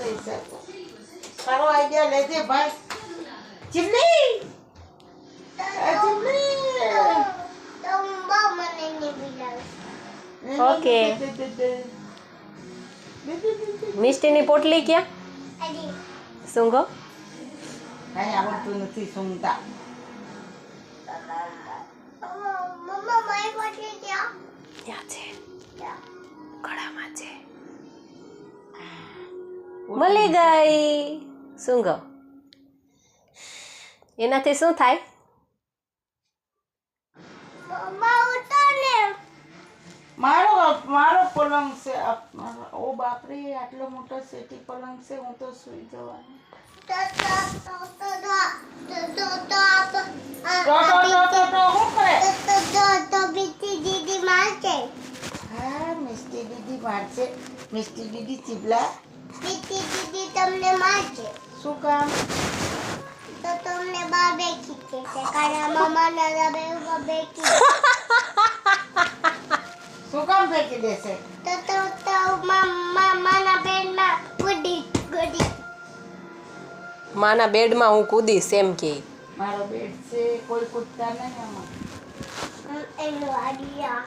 લઈ શકો. સારો આઈડિયા લેજે ભાઈ. ચીમલી ઓકે મિષ્ટીની પોટલી ક્યાં સૂંઘો કઈ આવડતું નથી સૂંઘતા. ત્યાં છે ગળામાં છે મળી ગઈ સૂંઘો એનાથી શું થાય મારો પલંગ છે. ઓ બાપરે આટલો મોટો સેટી પલંગ છે. હું તો સુઈ જવાની. હા મિસ્ટી દીદી મારશે. મિસ્ટી દીદી ચીબલા તમને મારશે શું કામ? તો તમને બાબે ખીચે છે કારણ મામાના દાબે બાબે શું કામ ફેંકી દેશે? તો મામાના બેડમાં ગુડી માના બેડમાં હું કૂદીશ એમ કે મારો બેડ છે કોઈ કૂદતા નહીં આમાં. એનો આડિયા